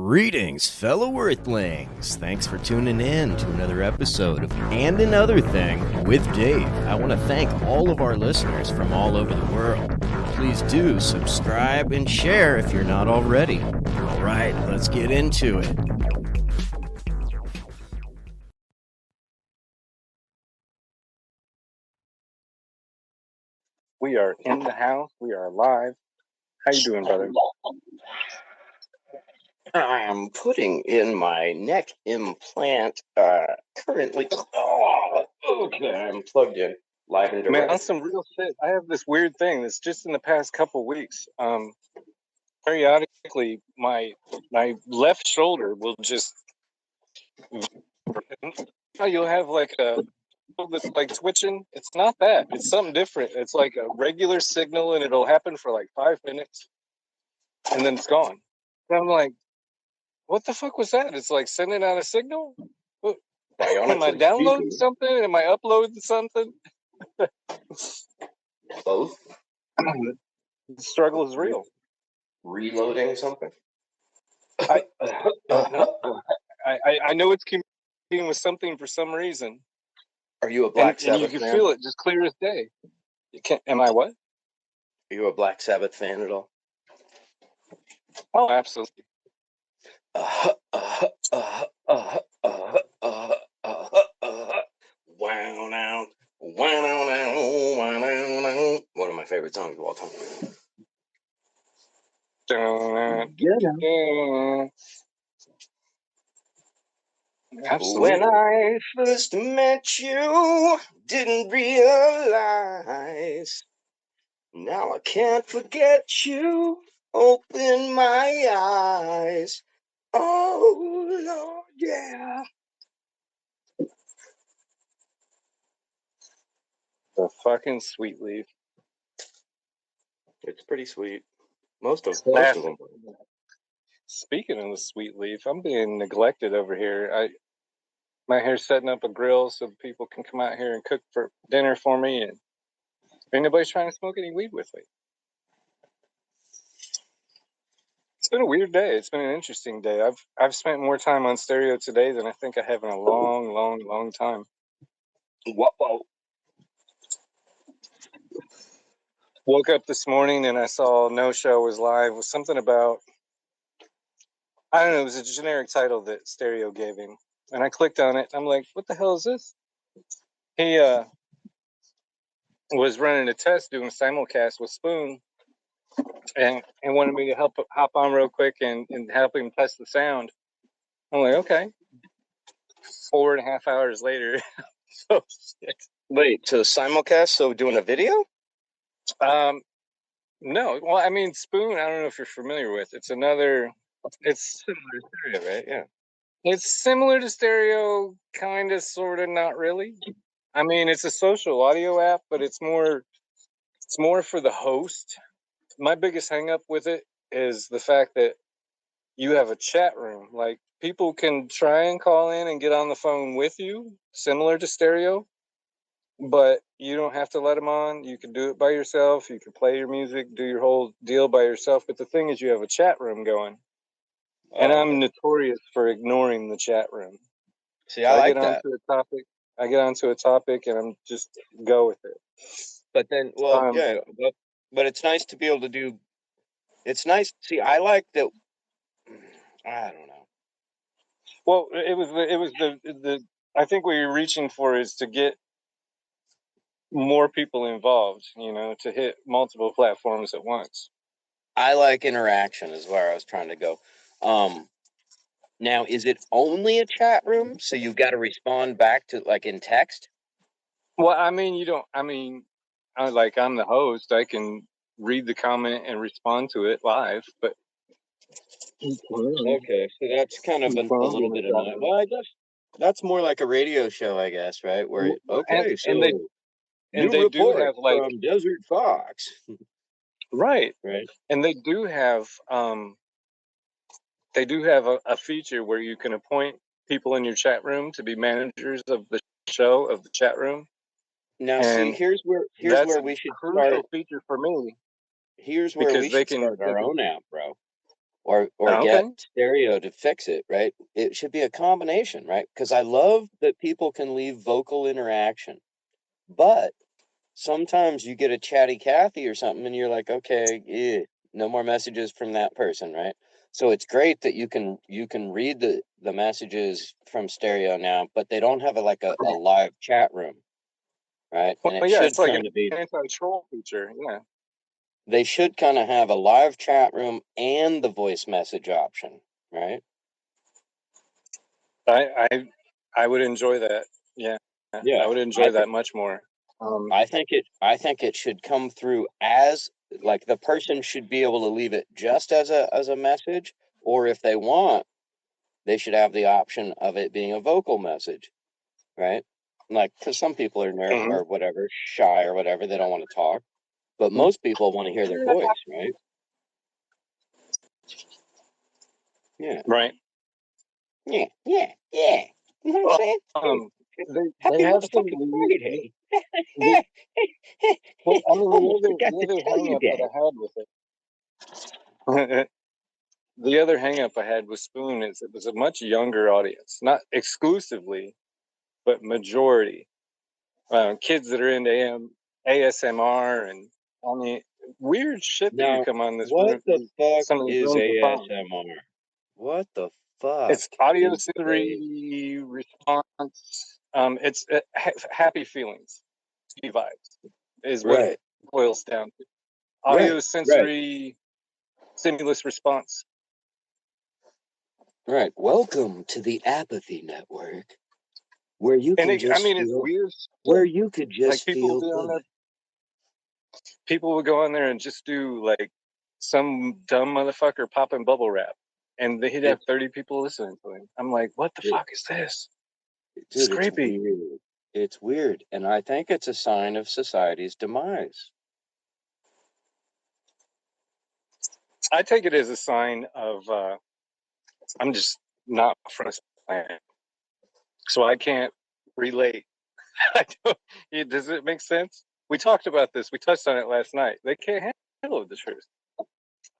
Greetings, fellow Earthlings. Thanks for tuning in to another episode of And Another Thing with Dave. I want to thank all of our listeners from all over the world. Please do subscribe and share if you're not already. All right, let's get into it. We are in the house. We are live. How you doing, brother? I am putting in my neck implant currently. Oh, okay, I'm plugged in. Live and direct. Man, on some real shit, I have this weird thing that's just in the past couple weeks. Periodically, my left shoulder will just. You'll have like a that's like twitching. It's not that. It's something different. It's like a regular signal, and it'll happen for like 5 minutes, and then it's gone. And I'm like, what the fuck was that? It's like sending out a signel. Am I downloading something? Am I uploading something? Both. The struggle is real. Reloading something. I know it's communicating with something for some reason. Are you a Black Sabbath and you can fan? feel it just clear as day. You can't. Am I what? Are you a Black Sabbath fan at all? Oh, absolutely. One of my favorite songs of all time. Absolutely. When I first met you, didn't realize. Now I can't forget you. Open my eyes. Oh, Lord, yeah. The fucking Sweet Leaf. It's pretty sweet. Most of them. Speaking of the Sweet Leaf, I'm being neglected over here. My hair's setting up a grill so people can come out here and cook for dinner for me, and anybody's trying to smoke any weed with me. It's been a weird day. It's been an interesting day. I've spent more time on stereo today than I think I have in a long time. Whoa. Woke up this morning and I saw No Show was live with something about, I don't know, it was a generic title that Stereo gave him. And I clicked on it. And I'm like, what the hell is this? He was running a test doing a simulcast with Spoon and wanted me to hop on real quick and help him test the sound. I'm like, okay. 4.5 hours later. So shit. Wait, to simulcast? So doing a video? No. Well, I mean, Spoon, I don't know if you're familiar with. It's similar to Stereo, right? Yeah. It's similar to Stereo, kind of, sort of, not really. I mean, it's a social audio app, but it's more for the host. My biggest hang up with it is the fact that you have a chat room. Like, people can try and call in and get on the phone with you, similar to Stereo, but you don't have to let them on. You can do it by yourself. You can play your music, do your whole deal by yourself. But the thing is, you have a chat room going. And I'm notorious for ignoring the chat room. See, I like that. I get onto a topic and I'm just go with it. But then, but it's nice to be able to do. It's nice. See, I like that. I don't know. Well, it was the. I think what you're reaching for is to get more people involved. To hit multiple platforms at once. I like interaction is where I was trying to go. Now, is it only a chat room? So you've got to respond back to like in text? Well, I mean, you don't. I mean, I'm the host. I can read the comment and respond to it live, but okay, so that's kind of a little bit annoying. Well, I guess that's more like a radio show, I guess, right? Where they do have like from Desert Fox, right, right, and they do have a feature where you can appoint people in your chat room to be managers of the show, of the chat room. Now, see, here's where we should start. Crucial feature for me. Here's where we should start our own app, bro. or get Okay. stereo to fix it, right? It should be a combination, right? Because I love that people can leave vocal interaction, but sometimes you get a chatty Cathy or something, and you're like, okay, no more messages from that person, right? So it's great that you can read the messages from stereo now, but they don't have a live chat room, right? And Well, it yeah, it's should like an kind of be anti-troll feature. Yeah. they should kind of have a live chat room and the voice message option, right? I would enjoy that. Yeah. Yeah, I would enjoy that much more. I think it should come through as like the person should be able to leave it just as a message, or if they want, they should have the option of it being a vocal message, right? Like, because some people are Mhm. or whatever, shy or whatever, they don't want to talk, but most people want to hear their voice, right? Yeah, Right. yeah. You know what I'm Well, saying? they Happy have some. motherfucking Friday. The, well, I mean, Almost forgot the to other tell hang you up that that. I had with it, the other hang up I had with Spoon is it was a much younger audience, not exclusively, but majority. Kids that are into ASMR and I mean weird shit that you Now, come on this what room. the fuck Some of these is rooms are fun. ASMR? What the fuck It's audio is a sensory response. It's happy feelings, vibes is what it right, boils down to. Audio right, right, sensory stimulus response. right? Welcome to the Apathy Network, where you And can I just mean, it's feel, weird where shit. you could Like just people will feel be on there. good. People would go on there and just do like some dumb motherfucker popping bubble wrap, and he'd have It's 30 people listening to him. I'm like, what the it, fuck is this? It's dude, it's creepy. weird. It's weird, and I think it's a sign of society's demise. I take it as a sign of I'm just not from this planet, so I can't relate. I don't, does it make sense? We talked about this. We touched on it last night. They can't handle the truth.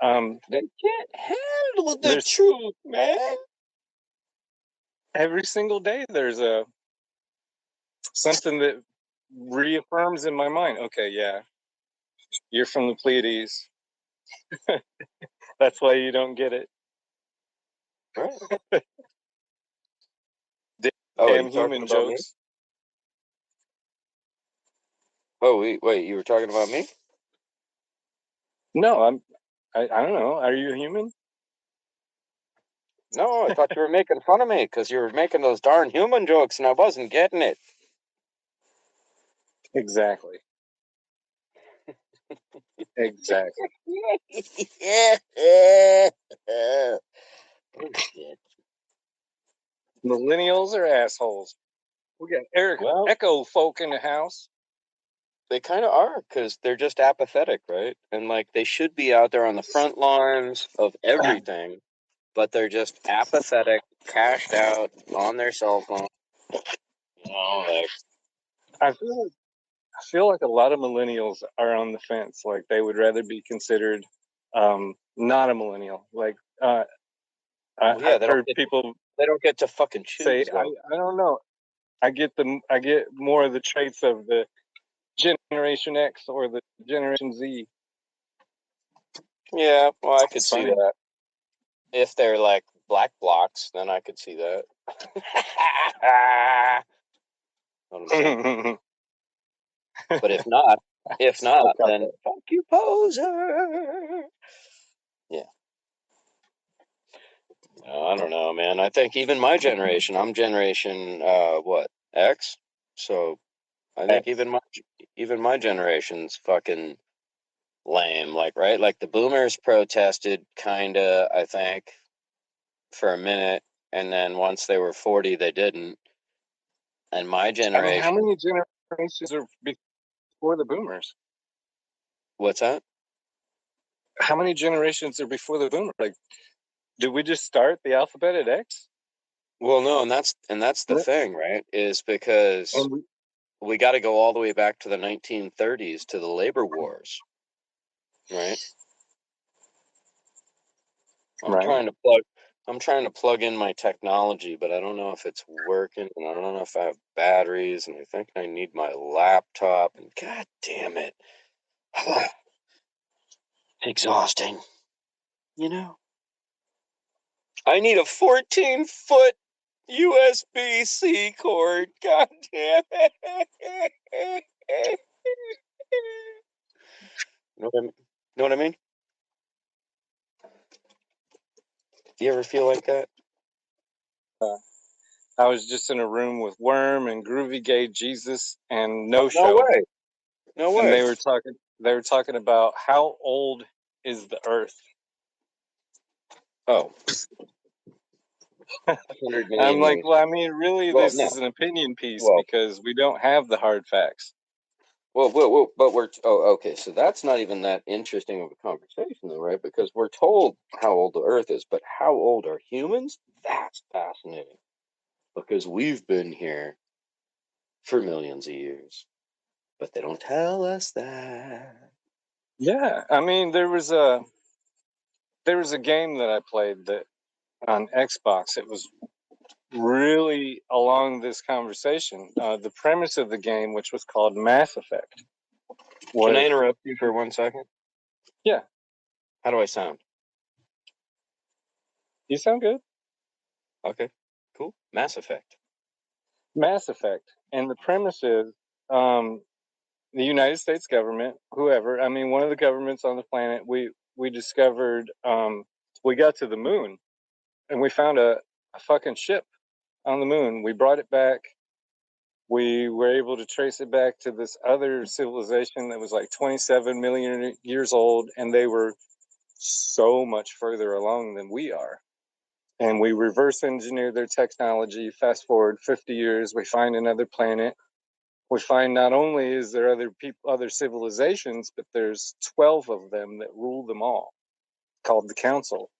They can't handle the There's truth, man. every single day there's a something that reaffirms in my mind. Okay, yeah, you're from the Pleiades. That's why you don't get it. Right. Oh, are you Damn talking human about me? jokes. Oh, wait, you were talking about me? No, I don't know. Are you a human? No, I thought you were making fun of me because you were making those darn human jokes and I wasn't getting it. Exactly. Exactly. Oh, shit. Millennials are assholes. We got Eric Well, Echo folk in the house. they kind of are because they're just apathetic, right? And like they should be out there on the front lines of everything, but they're just apathetic, cashed out on their cell phone. You know, like, I feel like a lot of millennials are on the fence. Like they would rather be considered not a millennial. Like well, yeah, I've heard people they don't get to fucking say, choose though. I don't know. I get more of the traits of the Generation X or the Generation Z. Yeah, well, I could It's see funny. that. If they're like black blocks, then I could see that. Know what I'm saying? But if not, then fuck you, poser. Yeah. I don't know, man. I think even my generation, I'm generation what, X? So I think even my generation's fucking lame, like, right? Like the boomers protested kinda, I think, for a minute, and then once they were 40, they didn't. And my I mean, how generation, many generations are before the boomers? what's that? How many generations are before the boomers? Like, did we just start the alphabet at X? Well, no, and that's the thing, right? Is because And we, we got to go all the way back to the 1930s to the labor wars, right? I'm Right. trying to plug. I'm trying to plug in my technology, but I don't know if it's working, and I don't know if I have batteries, and I think I need my laptop. And God damn it, it's exhausting. You know, I need a 14-foot USB-C cord. God damn it. Know what I mean? Do you ever feel like that? I was just in a room with Worm and Groovy Gay Jesus and No No Show, way. No and way. they were talking about how old is the Earth. Oh. 100 million I'm like, years. well, I mean, really, Well, this no. is an opinion piece Well- because we don't have the hard facts. Well, but we're okay. So that's not even that interesting of a conversation, though, right? Because we're told how old the Earth is, but how old are humans? That's fascinating because we've been here for millions of years, but they don't tell us that. Yeah, I mean, there was a game that I played that on Xbox. It was really along this conversation. The premise of the game, which was called Mass Effect, Can I was interrupt you for 1 second? Yeah. How do I sound? You sound good. Okay, cool. Mass Effect. Mass Effect, and the premise is the United States government, whoever, I mean, one of the governments on the planet, we discovered, we got to the moon, and we found a fucking ship on the moon. We brought it back. We were able to trace it back to this other civilization that was like 27 million years old, and they were so much further along than we are. And we reverse engineer their technology. Fast forward 50 years, we find another planet. We find not only is there other people, other civilizations, but there's 12 of them that rule them all, called the Council.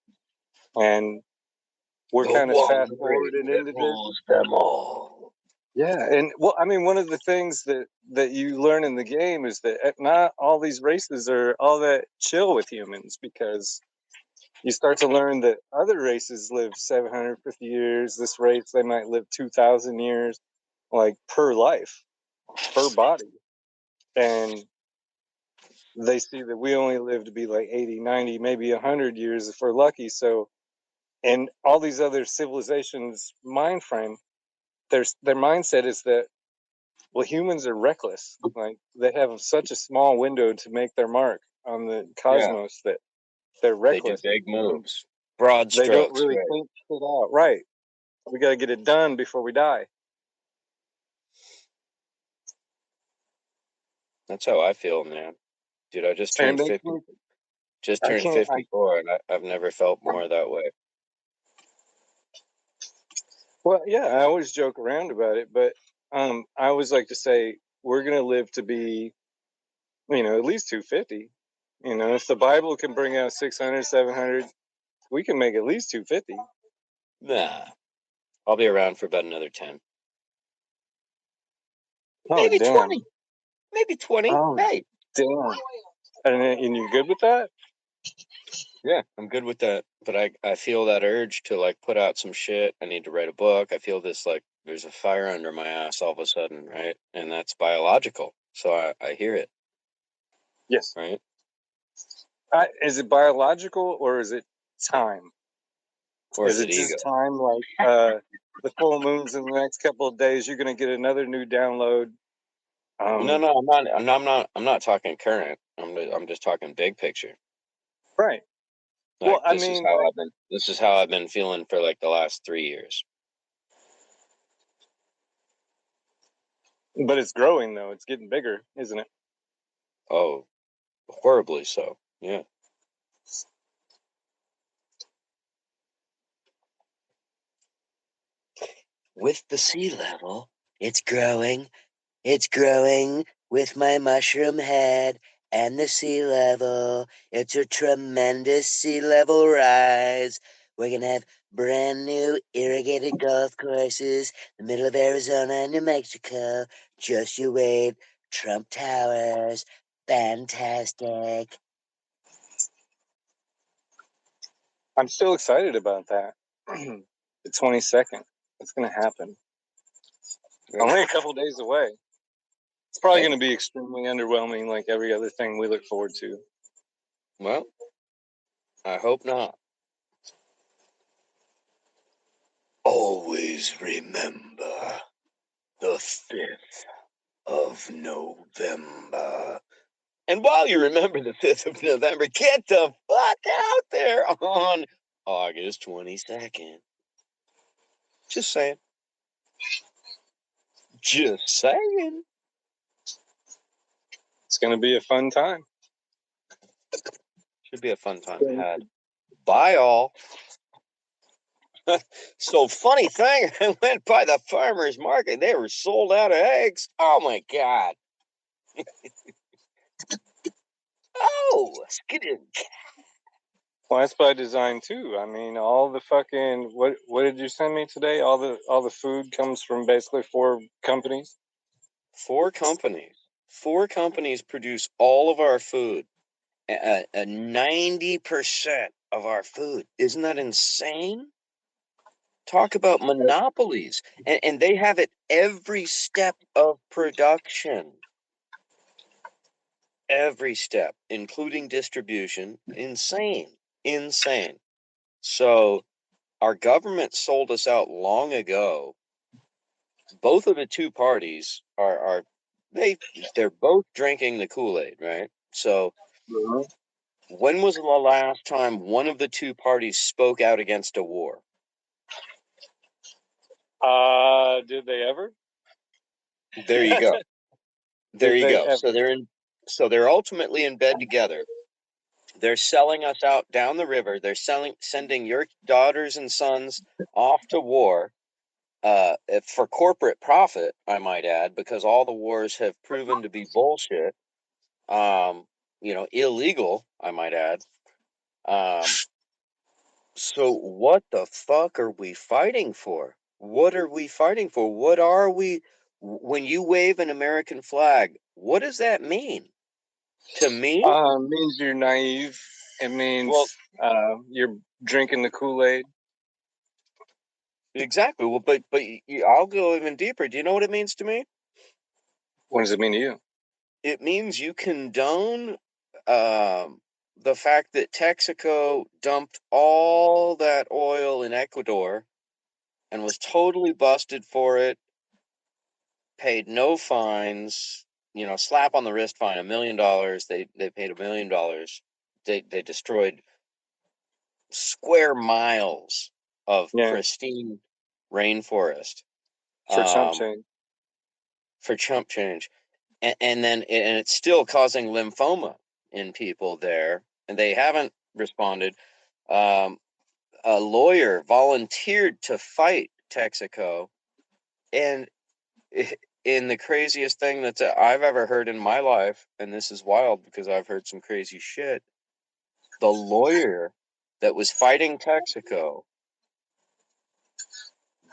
And we're kind of fast forwarded into this. Them all. Yeah, and well, I mean, one of the things that you learn in the game is that not all these races are all that chill with humans, because you start to learn that other races live 750 years. This race, they might live 2,000 years, like per life, per body. And they see that we only live to be like 80, 90, maybe 100 years if we're lucky. So, and all these other civilizations' mind frame, their mindset is that, well, humans are reckless. Like, they have such a small window to make their mark on the cosmos that they're reckless. They do big moves. Broad strokes. They don't really right? think shit out. Right. We got to get it done before we die. That's how I feel, man. Dude, I just turned 50. Just turned 54, and I've never felt more that way. Well, yeah, I always joke around about it, but I always like to say we're going to live to be, at least 250. If the Bible can bring out 600, 700, we can make at least 250. Nah. I'll be around for about another 10. Oh, maybe damn. 20. Maybe 20. Oh, hey. Damn. And you're good with that? Yeah, I'm good with that. But I feel that urge to like put out some shit. I need to write a book. I feel this like there's a fire under my ass all of a sudden, right? And that's biological. So I hear it. Yes. Right? Is it biological or is it time? Or is it just time? Like the full moons in the next couple of days, you're going to get another new download. No, I'm not talking current. I'm just talking big picture. Right. Like, well, I this mean, this is how I've been feeling for like the last 3 years. But it's growing though. It's getting bigger, isn't it? Oh, horribly so. Yeah. With the sea level, it's growing. It's growing with my mushroom head and the sea level. It's a tremendous sea level rise. We're going to have brand new irrigated golf courses in the middle of Arizona and New Mexico. Just you wait. Trump Towers. Fantastic. I'm still excited about that. The 22nd. It's going to happen. Only a couple days away. It's probably going to be extremely underwhelming, like every other thing we look forward to. Well, I hope not. Always remember the 5th of November. And while you remember the 5th of November, get the fuck out there on August 22nd. Just saying. Just saying. It's going to be a fun time. Should be a fun time had. Bye, all. So, funny thing, I went by the farmer's market. They were sold out of eggs. Oh, my God. Oh, Well, that's by design too. I mean, all the fucking what did you send me today? All the food comes from basically 4 companies. 4 companies. 4 companies produce all of our food. 90% of our food. Isn't that insane? Talk about monopolies. And they have it every step of production. Every step, including distribution. Insane. So our government sold us out long ago. Both of the 2 parties they're both drinking the Kool-Aid, right? So when was the last time one of the 2 parties spoke out against a war? Did they ever? There you go. There you go. Ever? So they're ultimately in bed together. They're selling us out down the river. They're sending your daughters and sons off to war for corporate profit, I might add, because all the wars have proven to be bullshit. Illegal, I might add. So what the fuck are we fighting for? What are we fighting for? What are we? When you wave an American flag, what does that mean? To me, It means you're naive. It means you're drinking the Kool-Aid. Exactly. Well, but I'll go even deeper. Do you know what it means to me? What does it mean to you? It means you condone the fact that Texaco dumped all that oil in Ecuador and was totally busted for it, paid no fines, slap on the wrist fine, $1 million. They paid $1 million. They destroyed square miles of pristine rainforest for chump change. For chump change, and it's still causing lymphoma in people there, and they haven't responded. A lawyer volunteered to fight Texaco, and in the craziest thing that I've ever heard in my life, and this is wild because I've heard some crazy shit, the lawyer that was fighting Texaco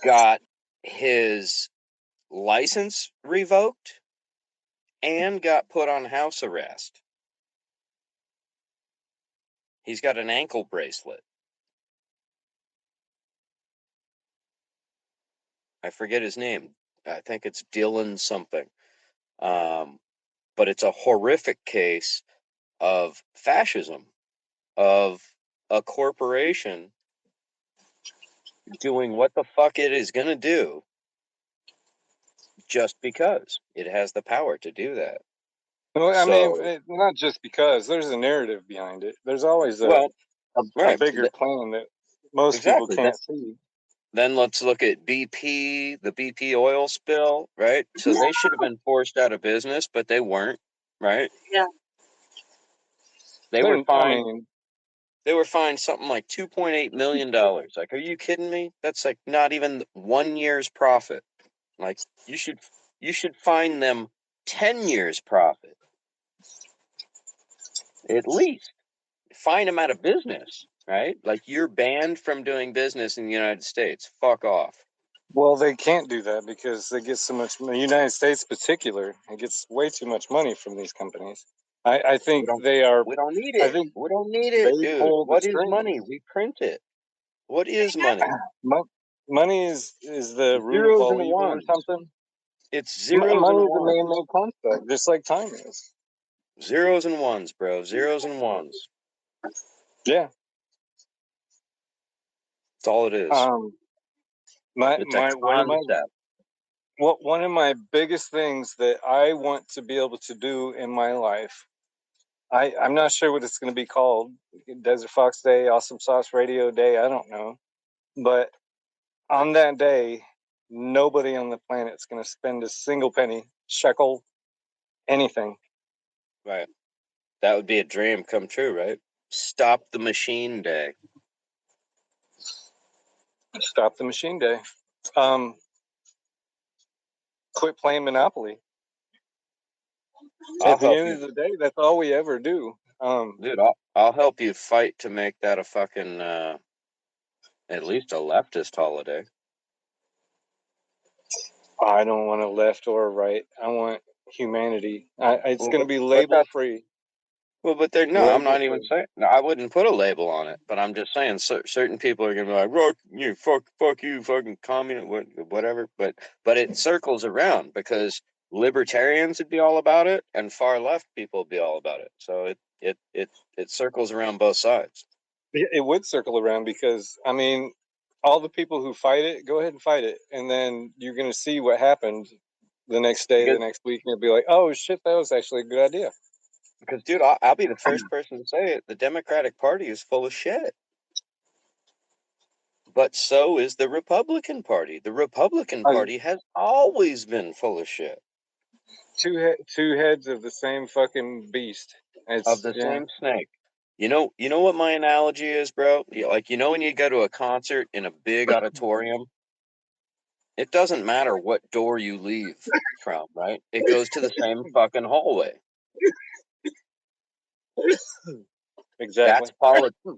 got his license revoked and got put on house arrest. He's got an ankle bracelet. I forget his name. I think it's Dylan something. But it's a horrific case of fascism, of a corporation doing what the fuck it is going to do just because it has the power to do that. Well, I mean, not just because. There's a narrative behind it. There's always a bigger plan that most people can't see. Then let's look at BP, the BP oil spill, right? So they should have been forced out of business, but they weren't, right? Yeah. They were fined. They were fined something like $2.8 million. Like, are you kidding me? That's like not even 1 year's profit. Like, you should fine them 10 years profit. At least fine them out of business, right? Like, you're banned from doing business in the United States. Fuck off. Well, they can't do that because they get so much. The United States, in particular, it gets way too much money from these companies. I We think don't they are. we don't need I it. think We don't need it, they dude. pull the What is strings. money? We print it. What is money? Money is the root of Zeros all and evil or ones. something. It's zeros Money and is a ones. man-made concept, just like time is. Zeros and ones, bro. Zeros and ones. Yeah. That's all it is. It's a concept. One of my biggest things that I want to be able to do in my life, I'm not sure what it's going to be called, Desert Fox Day, Awesome Sauce Radio Day, I don't know. But on that day, nobody on the planet's going to spend a single penny, shekel, anything. Right. That would be a dream come true, right? Stop the Machine Day. Stop the Machine Day. Quit playing Monopoly. At the end of the day, that's all we ever do. Dude, I'll help you fight to make that a fucking at least a leftist holiday. I don't want a left or a right. I want humanity. It's going to be label free. Well, but I'm not even saying. No, I wouldn't put a label on it. But I'm just saying, certain people are going to be like, fuck you, fucking communist, whatever." But it circles around because libertarians would be all about it, and far left people would be all about it. So it circles around both sides. It would circle around because I mean, all the people who fight it, go ahead and fight it, and then you're going to see what happened the next day, the next week, and you'll be like, "Oh shit, that was actually a good idea." Because, dude, I'll be the first person to say it. The Democratic Party is full of shit. But so is the Republican Party. The Republican Party has always been full of shit. Two heads of the same fucking beast. Same snake. You know what my analogy is, bro? Like, when you go to a concert in a big auditorium, it doesn't matter what door you leave from, right? It goes to the same fucking hallway. Exactly.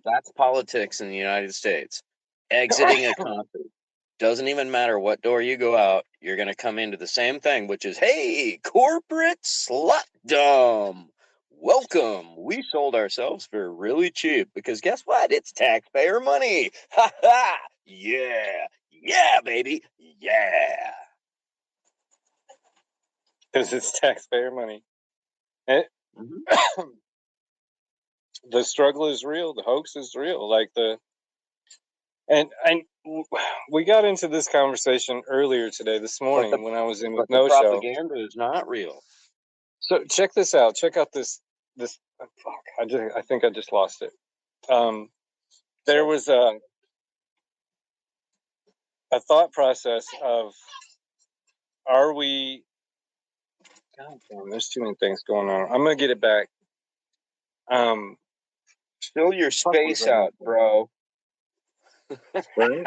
That's politics in the United States. Exiting a concert. Doesn't even matter what door you go out, you're going to come into the same thing, which is, hey, corporate slutdom. Welcome. We sold ourselves for really cheap because guess what? It's taxpayer money. Ha ha. Yeah. Yeah, baby. Yeah. Because it's taxpayer money. The struggle is real. The hoax is real. And we got into this conversation earlier today, this morning, when I was in with No Show. Propaganda is not real. So check this out. Check out this. I think I just lost it. There was a thought process of, are we? God damn, there's too many things going on. I'm gonna get it back. Fill your space out, bro. Right?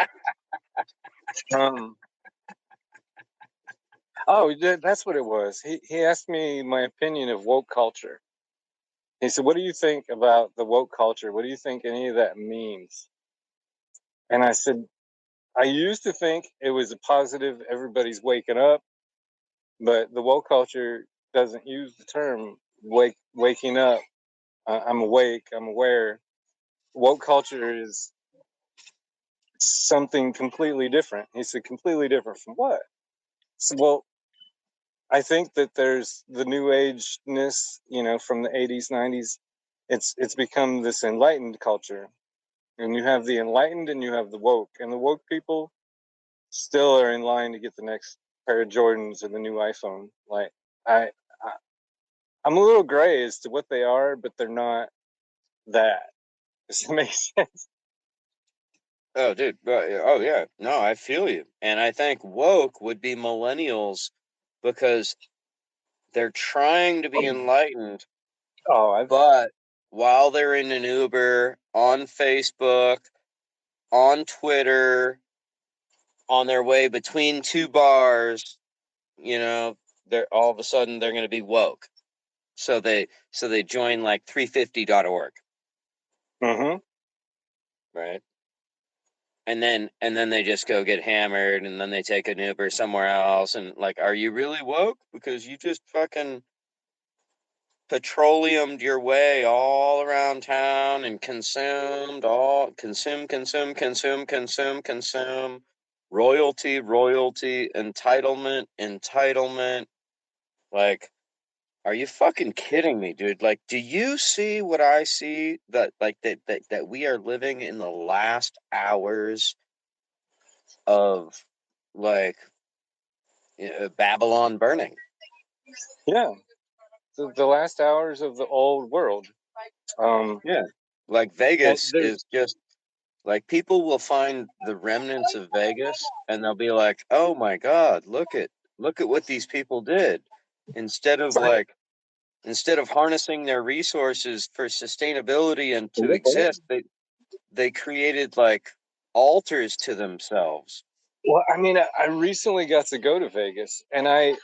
Oh, that's what it was. He asked me my opinion of woke culture. He said, "What do you think about the woke culture? What do you think any of that means?" And I said, "I used to think it was a positive. Everybody's waking up, but the woke culture doesn't use the term waking up. I'm awake. I'm aware. Woke culture is something completely different." He said, "Completely different from what?" So, well, I think that there's the new ageness, from the 80s, 90s. It's become this enlightened culture. And you have the enlightened and you have the woke. And the woke people still are in line to get the next pair of Jordans or the new iPhone. Like, I'm a little gray as to what they are, but they're not that. Does it make sense? Oh, dude. Oh, yeah. No, I feel you. And I think woke would be millennials because they're trying to be enlightened. But while they're in an Uber, on Facebook, on Twitter, on their way between two bars, they're all of a sudden they're going to be woke. So they join like 350.org. Mm-hmm. Right. And then they just go get hammered, and then they take an Uber somewhere else. And like, are you really woke? Because you just fucking petroleum your way all around town and consumed all consume, royalty, entitlement. Like, are you fucking kidding me, dude? Like, do you see what I see? That we are living in the last hours of like Babylon burning. Yeah, the last hours of the old world. Yeah, like Vegas is just like people will find the remnants of Vegas and they'll be like, "Oh my God, look at what these people did." Instead of harnessing their resources for sustainability and to exist, they created like altars to themselves. Well, I mean, I recently got to go to Vegas, and I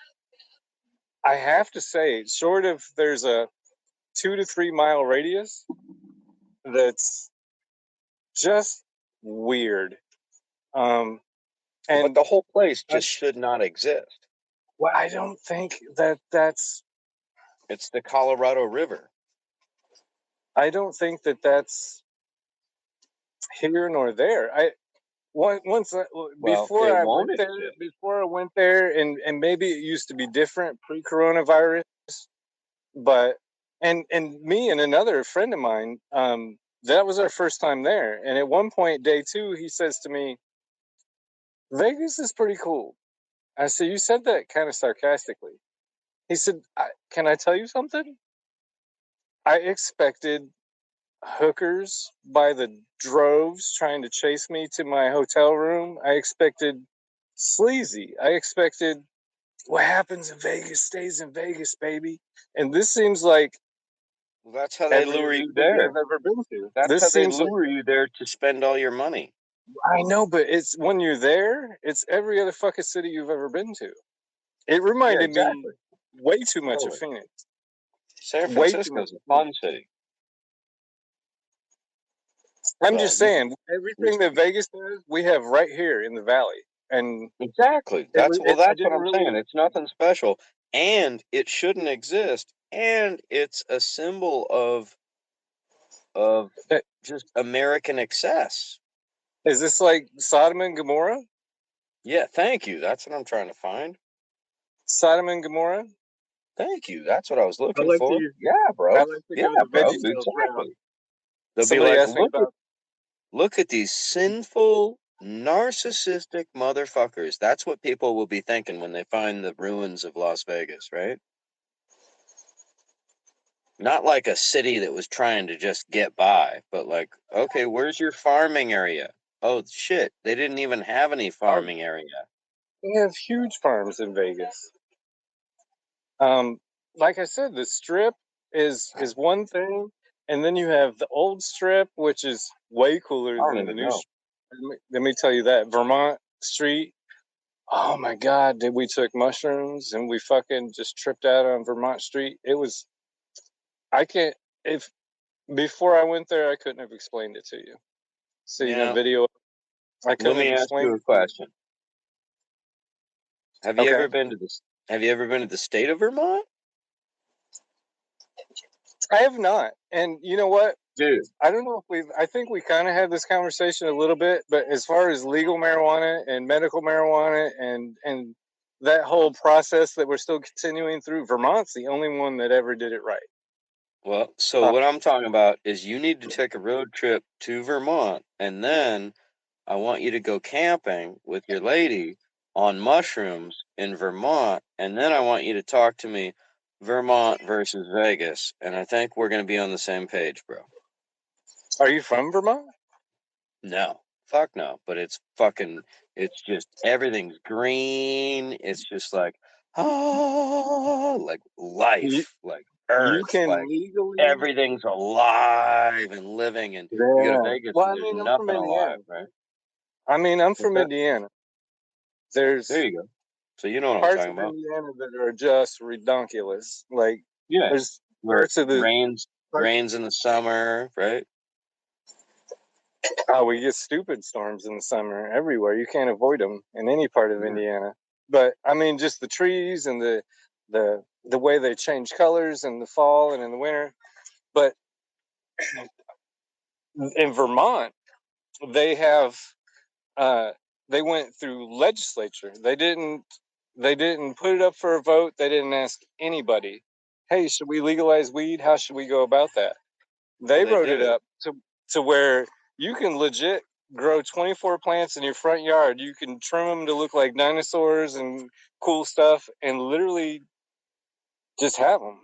have to say, short of there's a 2 to 3 mile radius that's just weird. And but the whole place just should not exist. Well, I don't think that's. It's the Colorado River. I don't think that's here nor there. Before I went there, and maybe it used to be different pre-coronavirus, but and me and another friend of mine, that was our first time there, and at one point, day 2, he says to me, "Vegas is pretty cool." I said, "You said that kind of sarcastically." He said, "Can I tell you something? I expected hookers by the droves trying to chase me to my hotel room. I expected sleazy. I expected what happens in Vegas stays in Vegas, baby." And this seems like that's how they lure you there. I've ever been to. That's how they lure you there to spend all your money. I know, but it's when you're there, it's every other fucking city you've ever been to. It reminded me way too much of Phoenix. San Francisco's a fun city. I'm just saying, everything that Vegas does, we have right here in the valley. And exactly. That's what I'm saying. It's nothing special, and it shouldn't exist. And it's a symbol of just American excess. Is this like Sodom and Gomorrah? Yeah, thank you. That's what I'm trying to find. Sodom and Gomorrah? Thank you. That's what I was looking for. Yeah, bro. Yeah, bro. Exactly. They'll be like, look at these sinful, narcissistic motherfuckers. That's what people will be thinking when they find the ruins of Las Vegas, right? Not like a city that was trying to just get by, but like, okay, where's your farming area? Oh, shit. They didn't even have any farming area. They have huge farms in Vegas. Like I said, the Strip is one thing, and then you have the old Strip, which is way cooler than the new Strip. Let me tell you that. Vermont Street. Oh my God, we took mushrooms and we fucking just tripped out on Vermont Street. It was, before I went there, I couldn't have explained it to you. Seeing a video, I couldn't have explained. Let me ask you a question. Have you ever been to the state of Vermont? I have not. And you know what? Dude, I don't know if I think we kind of had this conversation a little bit, but as far as legal marijuana and medical marijuana and that whole process that we're still continuing through, Vermont's the only one that ever did it right. Well, so what I'm talking about is you need to take a road trip to Vermont, and then I want you to go camping with your lady on mushrooms in Vermont, and then I want you to talk to me Vermont versus Vegas, and I think we're going to be on the same page, bro. Are you from Vermont? No. Fuck no. But it's just everything's green. It's just like, like life, like earth. You can like legally... everything's alive and living, and you go to Vegas and there's nothing alive, right? I mean, I'm from Indiana. There you go. So you know what I'm talking about. Parts of Indiana that are just redonkulous. Like, there's parts of the rains in the summer, right? Oh, we get stupid storms in the summer everywhere. You can't avoid them in any part of Indiana. But I mean, just the trees and the the way they change colors in the fall and in the winter. But in Vermont, they have they went through legislature. They didn't put it up for a vote. They didn't ask anybody, hey, should we legalize weed? How should we go about that? They wrote it up to where you can legit grow 24 plants in your front yard. You can trim them to look like dinosaurs and cool stuff, and literally just have them.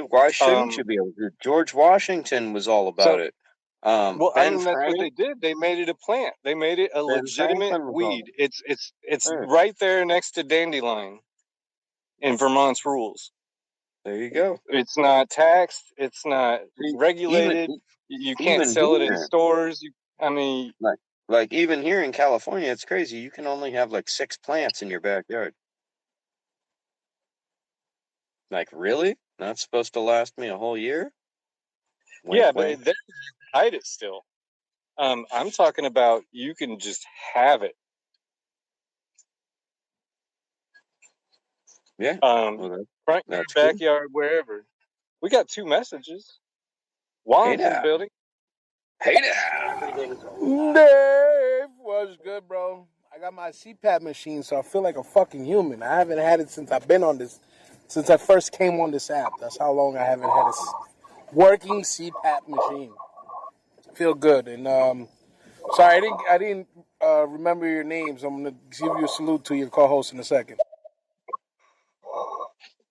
Why shouldn't you be able to? George Washington was all about it. Well, I mean, that's what they did. They made it a plant. They made it a legitimate weed. It's right there next to dandelion in Vermont's rules. There you go. It's not taxed. It's not regulated. You can't sell it in stores. Like even here in California, it's crazy. You can only have like 6 plants in your backyard. Like, really? Not supposed to last me a whole year? Wink, but they hide it still. I'm talking about you can just have it. Yeah. Front yard, backyard, wherever. We got 2 messages. Juan's in the building. Hey there. Dave, what's good, bro? I got my CPAP machine, so I feel like a fucking human. I haven't had it since I've been on this, since I first came on this app. That's how long I haven't had a working CPAP machine. I feel good. And sorry, I didn't remember your names. I'm gonna give you a salute to your co-host in a second.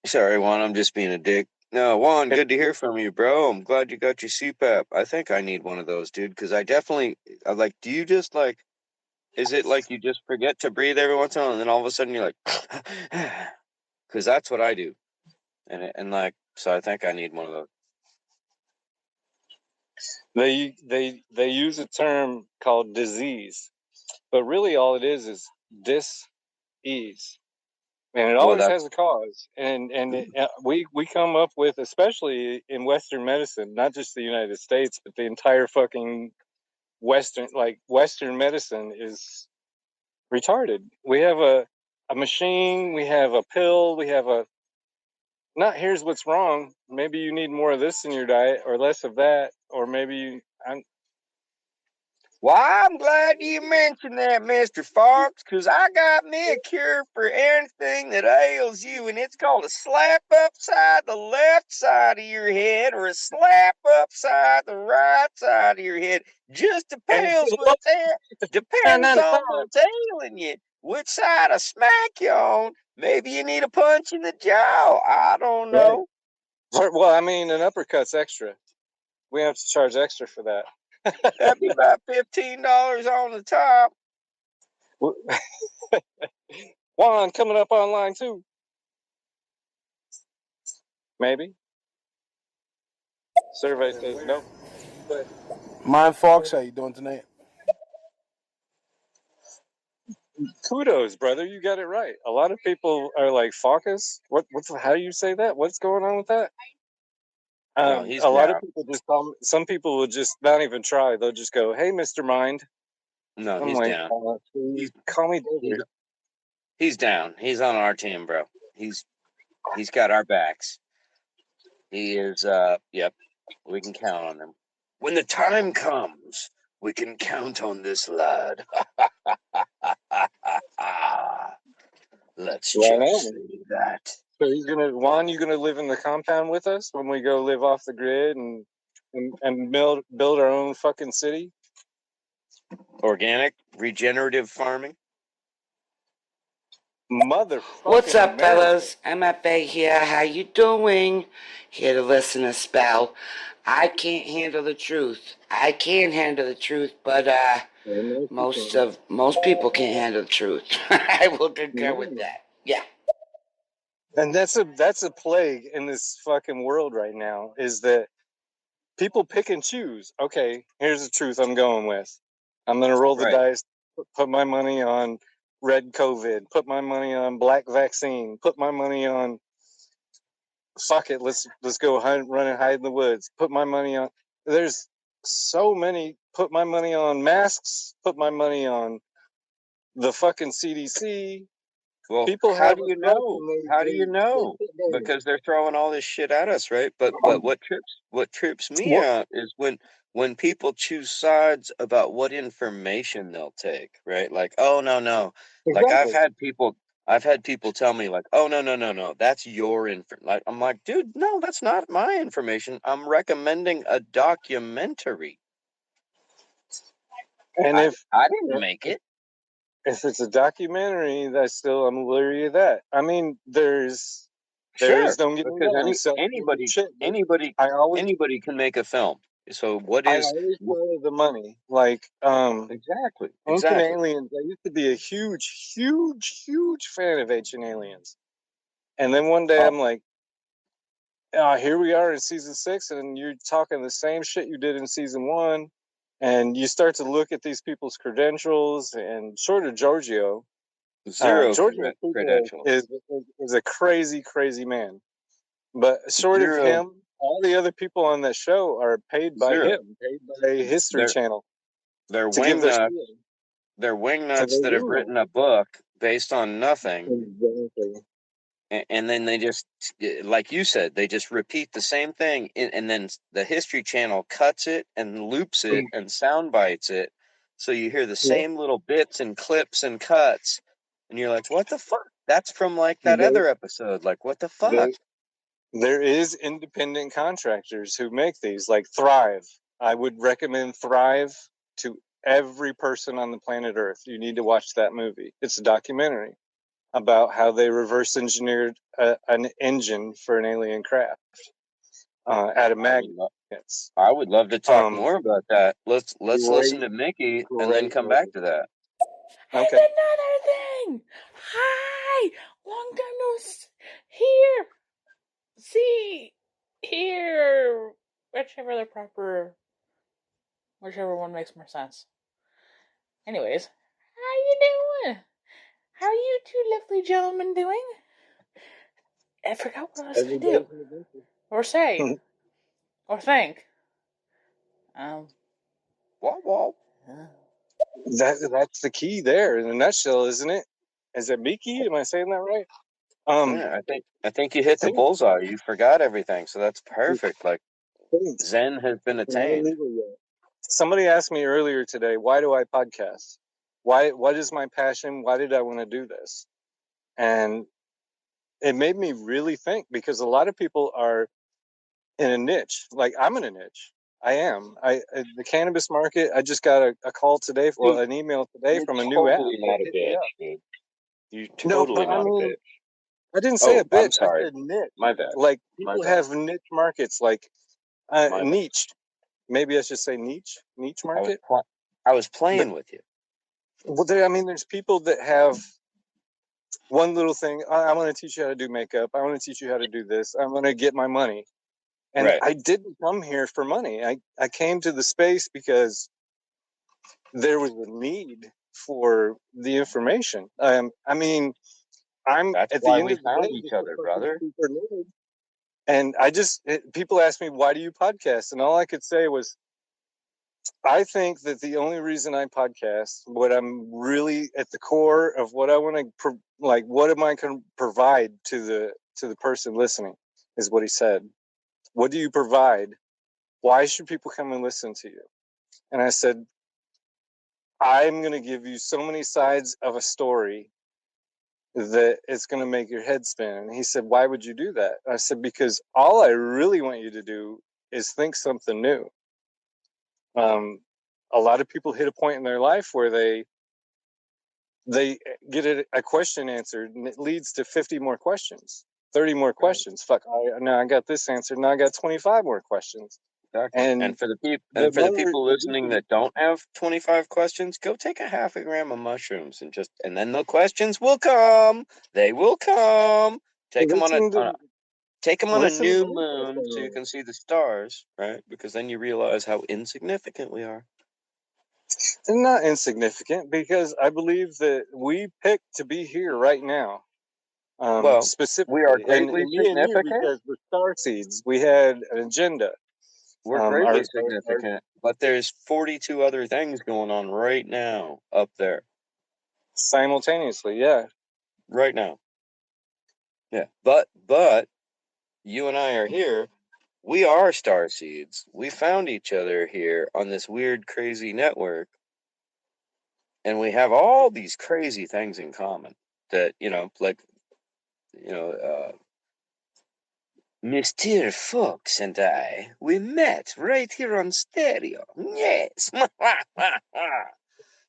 Sorry, Juan, I'm just being a dick. No, Juan, good to hear from you, bro. I'm glad you got your CPAP. I think I need one of those, dude, because I like, do you just like, is it like you just forget to breathe every once in a while and then all of a sudden you're like, because that's what I do. And like, so I think I need one of those. They use a term called disease, but really all it is dis-ease. And it always has a cause. And we come up with, especially in Western medicine, not just the United States, but the entire fucking Western medicine is retarded. We have a machine, we have a pill, we have not here's what's wrong. Maybe you need more of this in your diet or less of that, or maybe Well, I'm glad you mentioned that, Mr. Fox, because I got me a cure for anything that ails you, and it's called a slap upside the left side of your head or a slap upside the right side of your head. Just depends on what's ailing you, which side I smack you on. Maybe you need a punch in the jaw. I don't know. Well, I mean, an uppercut's extra. We have to charge extra for that. That'd be about $15 on the top. Juan coming up online too. Maybe. Survey says no. But Mind Fox, how you doing tonight? Kudos, brother. You got it right. A lot of people are like, Focus? How do you say that? What's going on with that? A lot of people just call me, some people will just not even try. They'll just go, hey, Mr. Mind. No, he's down. Call me David. He's down. He's on our team, bro. He's got our backs. He is, yep. We can count on him. When the time comes, we can count on this lad. Let's just say that. So Juan, you gonna live in the compound with us when we go live off the grid and build our own fucking city? Organic, regenerative farming. Motherfucker. What's up, fellas? MFA here. How you doing? Here to listen a spell. I can't handle the truth. I can handle the truth, but most people can't handle the truth. I will concur with that. Yeah. And that's a plague in this fucking world right now, is that people pick and choose. Okay, here's the truth I'm going with. I'm going to roll the dice, put my money on red COVID, put my money on black vaccine, put my money on fuck it, let's go run and hide in the woods. Put my money on, there's so many, put my money on masks, put my money on the fucking CDC, Well, People how have do a you truck know? and How do you know? they Because they're throwing all this shit at us, right? But what trips me what out is when people choose sides about what information they'll take, right? Like, oh no. Like exactly. I've had people tell me like, oh no, that's your info. Like I'm like, dude, no, that's not my information. I'm recommending a documentary. And I didn't make it. if it's a documentary, I'm leery of that. I mean, there is Sure, don't get me because wrong, self-made shit. But I always anybody can make a film. So what I is always follow the money. Like exactly? Ancient Aliens. I used to be a huge fan of Ancient Aliens, and then one day Oh, I'm like, here we are in season 6, and you're talking the same shit you did in season 1, and you start to look at these people's credentials, and short of Giorgio, zero Giorgio Cooper credentials. is a crazy man, but short of Zero, him, all the other people on that show are paid by zero. him, paid by History They're Channel they're to give their wingnuts. spiel. They're So wingnuts they that have do written a book based on nothing, exactly. and then they just, like you said, they just repeat the same thing, and then the History Channel cuts it and loops it and sound bites it, so you hear the same little bits and clips and cuts, and you're like, what the fuck? That's from like that There, other episode. Like, what the fuck? there, there is independent contractors who make these, like Thrive. I would recommend Thrive to every person on the planet Earth. You need to watch that movie. It's a documentary about how they reverse engineered an engine for an alien craft out of magnets. I would love to talk Um, more about that. Let's listen great, to Mickey and then great come back movie. to that. And Okay. another thing. Hi, long time no hear, see, hear, whichever one makes more sense. Anyways, how you doing? How are you two lovely gentlemen doing? I forgot what I was going to do or say or think. Wah. That's the key there in a nutshell, isn't it? Is it Miki? Am I saying that right? Yeah, I think you hit the bullseye. You forgot everything, so that's perfect. Like Zen has been attained. Somebody asked me earlier today, why do I podcast? What is my passion? Why did I want to do this? And it made me really think, because a lot of people are in a niche. Like I'm in a niche. I am. The cannabis market. I just got a call today, an email today from a new app. Not a bitch, dude. You're No, totally but I not a mean, bitch. I didn't say a I'm bitch. I sorry. said niche. My bad. Like people have niche markets, like bad. niche. Maybe I should say niche market. I was playing with you. Well, there's people that have one little thing. I want to teach you how to do makeup. I want to teach you how to do this. I'm going to get my money. And Right. I didn't come here for money. I came to the space because there was a need for the information. I'm That's at the why end we of the found day, each just a other, fucking brother. super nerd. And people ask me, why do you podcast? And all I could say was, I think that the only reason I podcast, what I'm really at the core of what I want to what am I going to provide to the person listening, is what he said. What do you provide? Why should people come and listen to you? And I said, I'm going to give you so many sides of a story that it's going to make your head spin. And he said, why would you do that? I said, because all I really want you to do is think something new. A lot of people hit a point in their life where they get a question answered, and it leads to 50 more questions, 30 more questions. Fuck, now I got this answered. Now I got 25 more questions. Exactly. And for the people listening that don't have 25 questions, go take a half a gram of mushrooms and then the questions will come. They will come. Take them on a new moon so you can see the stars, right? Because then you realize how insignificant we are. Not insignificant, because I believe that we picked to be here right now. Specifically, we are greatly significant because we're star seeds. We had an agenda. We're greatly significant, but there's 42 other things going on right now up there. Simultaneously, yeah. right now. Yeah, but you and I are here. We are starseeds. We found each other here on this weird, crazy network, and we have all these crazy things in common. That like Mr. Fox and I, we met right here on stereo. Yes.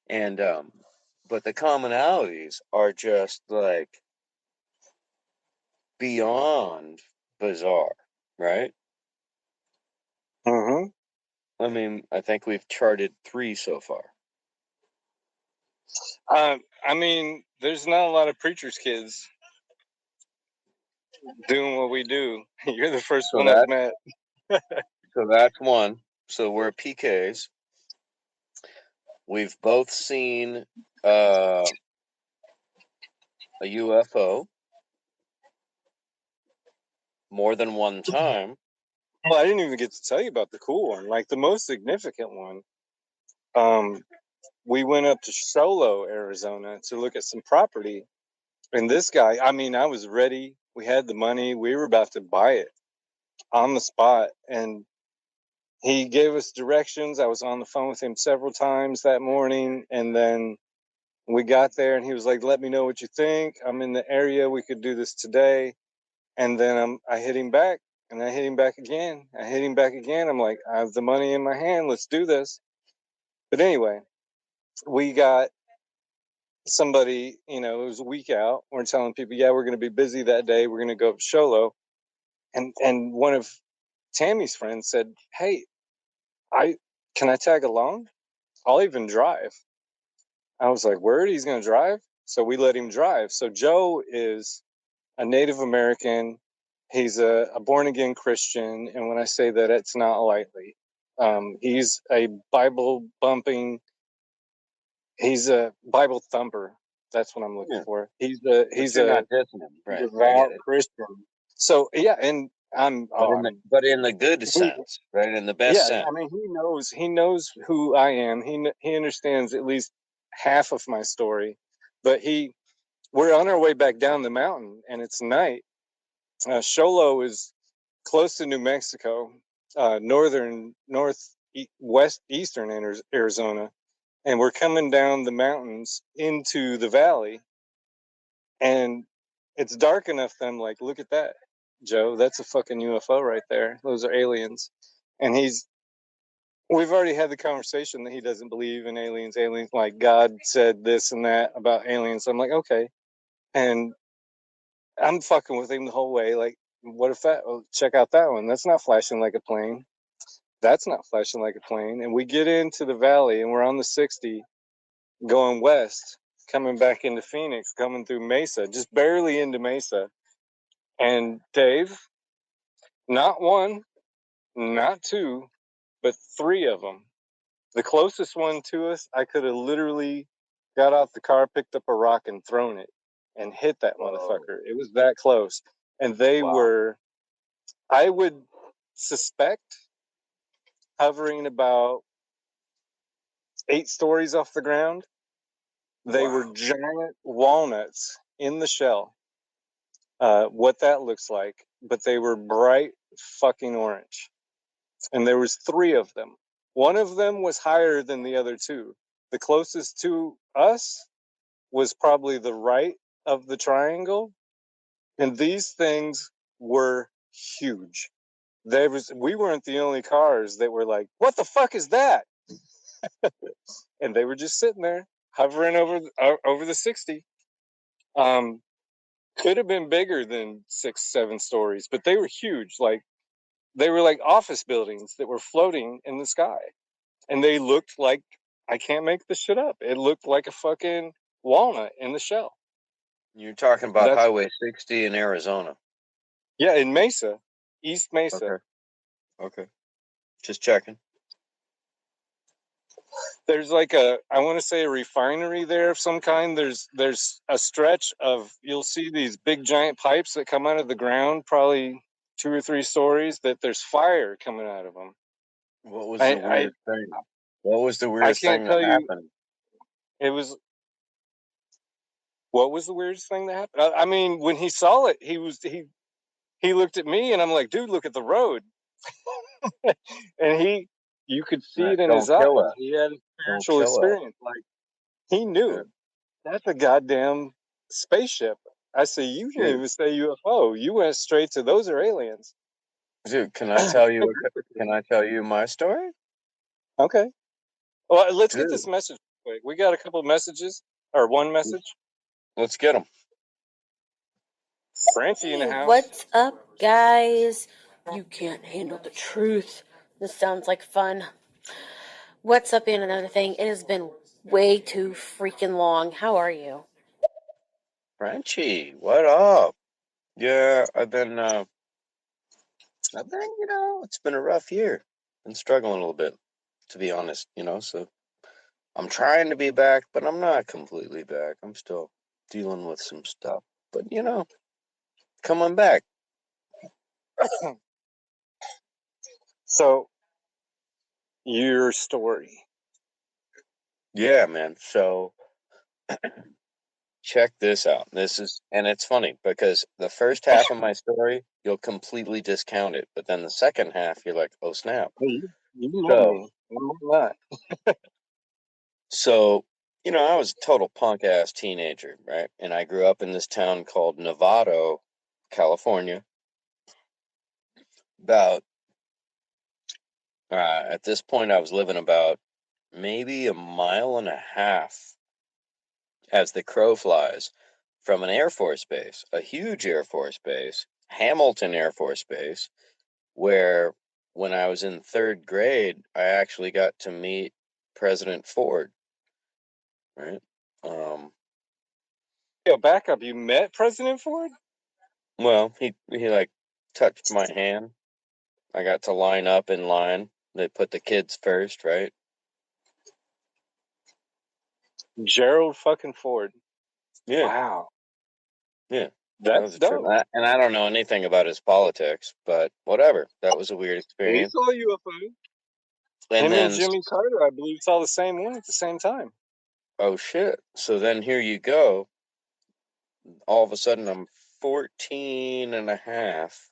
And but the commonalities are just like beyond bizarre, right? Mm-hmm. I mean, I think we've charted 3 so far. I mean, there's not a lot of preachers' kids doing what we do. You're the first one I've met. So that's one. So we're PKs. We've both seen a UFO more than one time. Well, I didn't even get to tell you about the cool one, like the most significant one. We went up to Solo, Arizona to look at some property. And this guy, I mean, I was ready. We had the money. We were about to buy it on the spot. And he gave us directions. I was on the phone with him several times that morning. And then we got there and he was like, let me know what you think. I'm in the area. We could do this today. And then I hit him back and I hit him back again. I'm like, I have the money in my hand. Let's do this. But anyway, we got somebody, it was a week out. We're telling people, yeah, we're going to be busy that day. We're going to go up to Sholo. And one of Tammy's friends said, hey, can I tag along? I'll even drive. I was like, word, he's going to drive? So we let him drive. So Joe is a Native American. He's a born-again Christian. And when I say that, it's not lightly. He's a Bible-bumping, he's a Bible thumper. That's what I'm looking for. He's a devout Christian. So, yeah, and but in the good sense, right? In the best sense. I mean, he knows who I am. He understands at least half of my story. But we're on our way back down the mountain, and it's night. Sholo is close to New Mexico, eastern Arizona, and we're coming down the mountains into the valley, and it's dark enough that I'm like, look at that, Joe, that's a fucking UFO right there. Those are aliens. And we've already had the conversation that he doesn't believe in aliens, like God said this and that about aliens. I'm like, okay. And I'm fucking with him the whole way. Like, what if check out that one. That's not flashing like a plane. That's not flashing like a plane. And we get into the valley and we're on the 60 going west, coming back into Phoenix, coming through Mesa, just barely into Mesa. And Dave, not one, not two, but 3 of them. The closest one to us, I could have literally got off the car, picked up a rock and thrown it and hit that motherfucker. It was that close. And they were, I would suspect, hovering about 8 stories off the ground. They were giant walnuts in the shell. What that looks like, but they were bright fucking orange. And there was 3 of them. One of them was higher than the other 2. The closest to us was probably the right of the triangle. And these things were huge. We weren't the only cars that were like, what the fuck is that? And they were just sitting there hovering over the 60. Could have been bigger than 6-7 stories, but they were huge. Like, they were like office buildings that were floating in the sky. And they looked like, I can't make this shit up, it looked like a fucking walnut in the shell. You're talking about Highway 60 in Arizona. Yeah, in Mesa, East Mesa. Okay. Just checking. There's like I want to say a refinery there of some kind. There's a stretch of, you'll see these big giant pipes that come out of the ground, probably 2 or 3 stories, that there's fire coming out of them. What was the weird thing? What was the weirdest thing that happened? It was, What was the weirdest thing that happened? I mean, when he saw it, he looked at me, and I'm like, dude, look at the road. And you could see Right, it in don't his eyes. kill us. He had a Don't spiritual kill us. experience. Like, he knew. Yeah. That's a goddamn spaceship. I say, you didn't Dude, even say UFO. You went straight to those are aliens. dude, can I tell you my story? Okay. Well, let's get Dude, this message quick. We got a couple messages, or one message. let's get them. Francie in the Hey, house. what's up, guys? You can't handle the truth. This sounds like fun. What's up, and another thing? It has been way too freaking long. How are you? Frenchie, what up? Yeah, I've been, it's been a rough year. Been struggling a little bit, to be honest, so I'm trying to be back, but I'm not completely back. I'm still dealing with some stuff. But, coming back. So, your story. Yeah, man. So check this out. And it's funny because the first half of my story, you'll completely discount it. But then the second half, you're like, oh, snap. You know me. I'm not. So, I was a total punk ass teenager, right? And I grew up in this town called Novato, California. About, at this point, I was living about maybe a mile and a half as the crow flies from an Air Force base, a huge Air Force base, Hamilton Air Force Base, where when I was in third grade, I actually got to meet President Ford, right? Yo, back up. You met President Ford? Well, he like touched my hand. I got to line up in line. They put the kids first, right? Gerald fucking Ford. Yeah. Wow. Yeah. That's was a trip. dope. And I don't know anything about his politics, but whatever. That was a weird He experience. saw UFO. And Him then and Jimmy Carter, I believe, saw the same one at the same time. oh shit. So then here you go. All of a sudden I'm 14 and a half.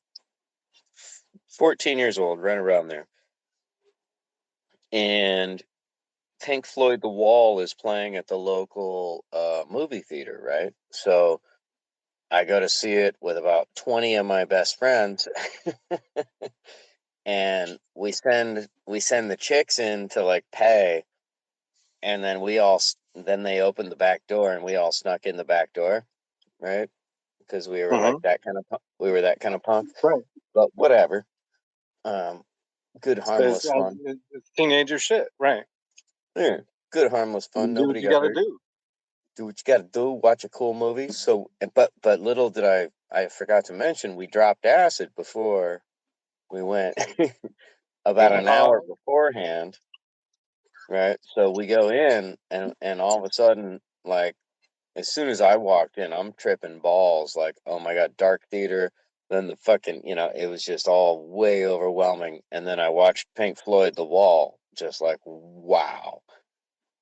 14 years old, right around there. And Pink Floyd The Wall is playing at the local movie theater, right? So I go to see it with about 20 of my best friends. And we send the chicks in to like pay, and then then they opened the back door and we all snuck in the back door, right? Because we were like that kind of punk. Right. But whatever. Good harmless It's fun. teenager shit, right? Yeah, good harmless fun. Do Nobody what you got gotta hurt. do. Do what you got to do. Watch a cool movie. So, but little did I forgot to mention we dropped acid before we went about an hour beforehand, right? So we go in and all of a sudden, like as soon as I walked in, I'm tripping balls. Like, oh my god, dark theater. Then the fucking, it was just all way overwhelming. And then I watched Pink Floyd The Wall, just like wow.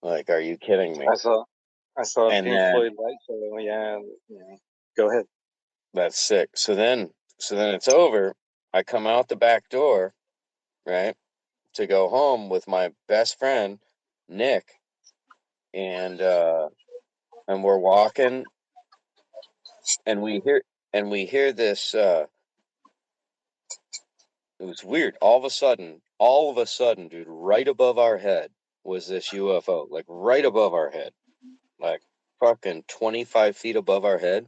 Like, are you kidding me? I saw And Pink then Floyd light show. Yeah. Go ahead. that's sick. So then it's over. I come out the back door, right, to go home with my best friend, Nick, and we're walking, and we hear this. It was weird. All of a sudden, dude, right above our head was this UFO, like right above our head, like fucking 25 feet above our head.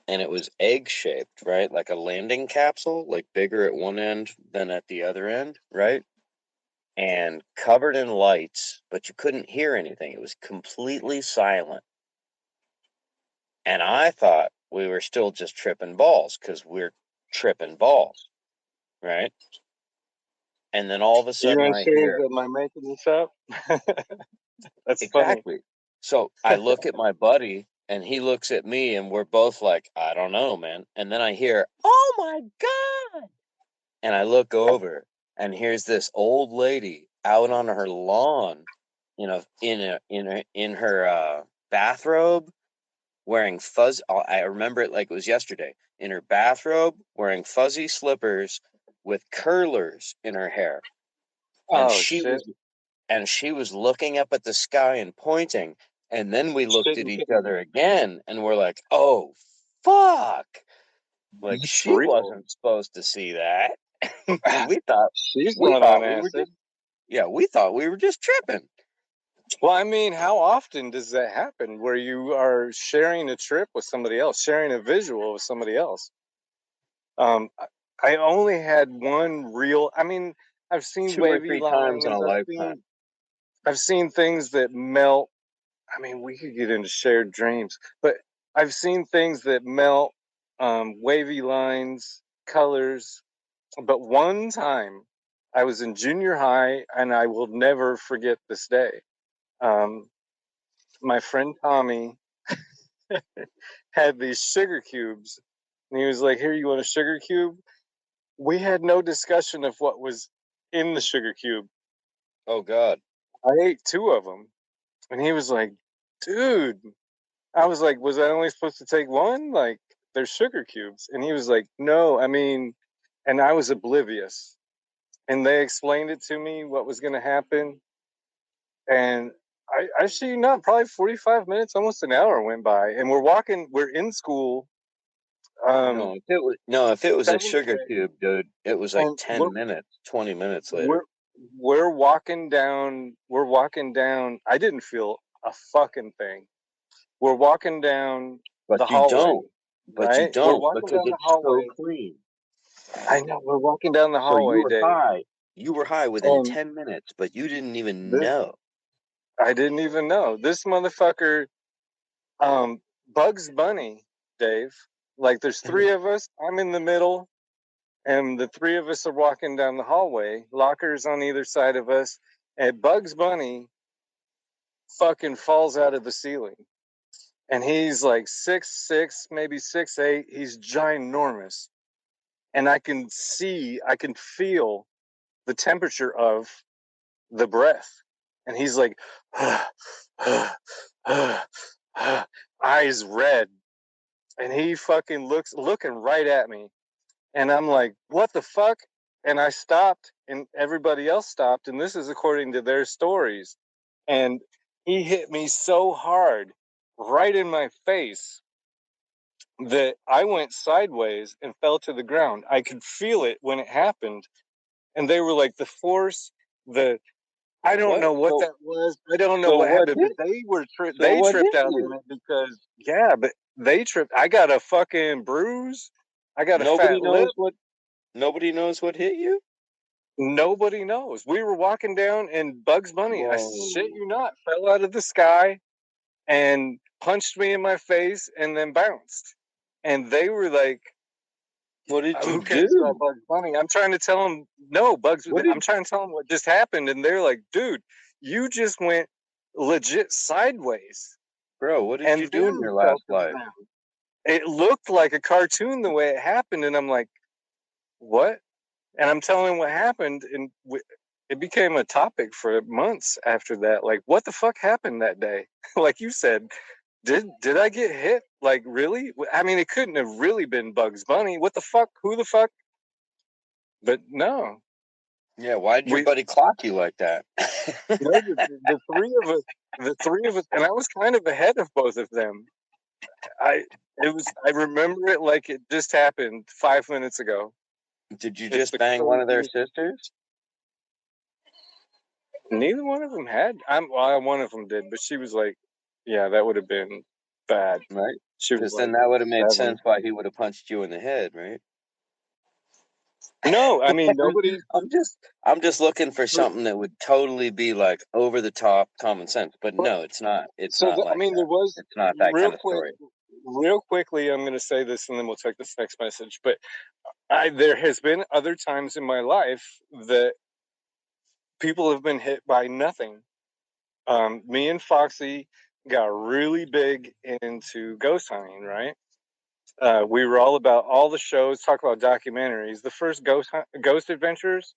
And it was egg shaped, right? Like a landing capsule, like bigger at one end than at the other end, right? And covered in lights, but you couldn't hear anything. It was completely silent. And I thought we were still just tripping balls because we're tripping balls, right? And then all of a sudden I hear, am I making this up? That's exactly. funny. So I look at my buddy and he looks at me and we're both like, I don't know, man. And then I hear, oh my God. And I look over and here's this old lady out on her lawn in her bathrobe, wearing fuzz. I remember it like it was yesterday. In her bathrobe, wearing fuzzy slippers with curlers in her hair, and Oh she shit! was looking up at the sky and pointing. And then we looked Shit at and each kittens. other again, and we're like, "Oh, fuck!" Like It's she real. wasn't supposed to see that. Ah, we thought she's we not on thought we were acid. just we thought we were just tripping. Well, I mean, how often does that happen where you are sharing a trip with somebody else, sharing a visual with somebody else? Um, I I only had one real. I mean, I've seen 2 or 3 wavy times in a lines. lifetime. I've seen things that melt. I mean, we could get into shared dreams, but I've seen things that melt, wavy lines, colors. But one time, I was in junior high, and I will never forget this day. Um, my friend Tommy had these sugar cubes, and he was like, "Here, you want a sugar cube?" We had no discussion of what was in the sugar cube. Oh God. I ate 2 of them, and he was like, "Dude," I was like, "Was I only supposed to take 1? Like, they're sugar cubes." And he was like, "No, I mean," and I was oblivious. And they explained it to me what was going to happen, and I see you not, probably 45 minutes, almost an hour went by, and we're in school, um, If it was a 7th sugar grade, cube, dude, it was like and 10 minutes, 20 minutes later. we're walking down. We're walking down. I didn't feel a fucking thing. We're walking down But the you hallway, don't. But you right? We're don't walking because down the it's so hallway. clean. I know. We're walking down the So you hallway, were Dave, high. You were high within and 10 minutes, but you didn't even this know. I didn't even know this motherfucker. Um, Bugs Bunny, Dave. Like, there's 3 of us. I'm in the middle, and the 3 of us are walking down the hallway. Lockers on either side of us, and Bugs Bunny fucking falls out of the ceiling. And he's like 6'6", maybe 6'8". He's ginormous. And I can feel the temperature of the breath. And he's like, eyes red. And he fucking looking right at me. And I'm like, what the fuck? And I stopped, and everybody else stopped. And this is according to their stories. And he hit me so hard right in my face that I went sideways and fell to the ground. I could feel it when it happened. And they were like, the force, I don't know what that was. I don't know So what what happened, hit? but So they what hit tripped out you? on it because, yeah, but they tripped. I got a fucking bruise. I got a Nobody fat lip. knows what hit you? Nobody knows. We were walking down, and Bugs Bunny, I shit Whoa. you not, fell out of the sky and punched me in my face and then bounced. And they were like, What did you who cares about do? Bugs Bunny? I'm trying to tell them, no, I'm trying to tell them what just happened. And they're like, dude, you just went legit sideways Bro, what did you and do in then your fell last to the life? ground. It looked like a cartoon the way it happened. And I'm like, what? And I'm telling him what happened. And it became a topic for months after that. Like, what the fuck happened that day? Like you said, did I get hit? Like, really? I mean, it couldn't have really been Bugs Bunny. What the fuck? Who the fuck? But no, Yeah, why did your we buddy clock you like that? no the 3 of us, and I was kind of ahead of both of them. I remember it like it just happened 5 minutes ago. Did you It's just the bang one of their craziest. sisters? Neither one of them had. One of them did, but she was like, yeah, that would have been bad. Right? She was Because then like that would have made 7. sense why he would have punched you in the head, right? No, I mean nobody. I'm just looking for something that would totally be like over the top common sense. But no, it's not. It's So not I like mean, there that. was It's not that real kind of quick, story. real quickly. I'm going to say this, and then we'll take this next message. But there has been other times in my life that people have been hit by nothing. Me and Foxy got really big into ghost hunting, right? We were all about all the shows, talk about documentaries. The first Ghost Adventures.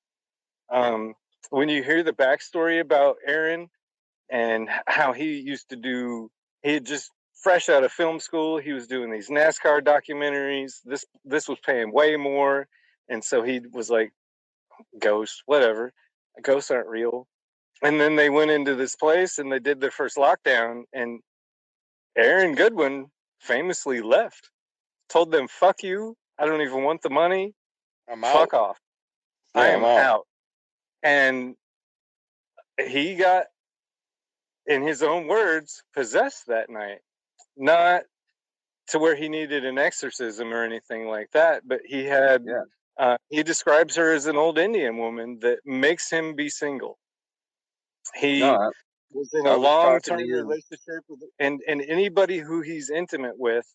When you hear the backstory about Aaron, and how he used to do. He had just fresh out of film school. He was doing these NASCAR documentaries. This was paying way more, and so he was like, "Ghosts, whatever. Ghosts aren't real." And then they went into this place and they did their first lockdown, and Aaron Goodwin famously left, told them, "Fuck you. I don't even want the money. I'm Fuck out. off. Yeah, I am I'm out." out." And he got, in his own words, possessed that night. Not to where he needed an exorcism or anything like that, but he had, he describes her as an old Indian woman that makes him be single. He was in a long-term relationship with, and anybody who he's intimate with,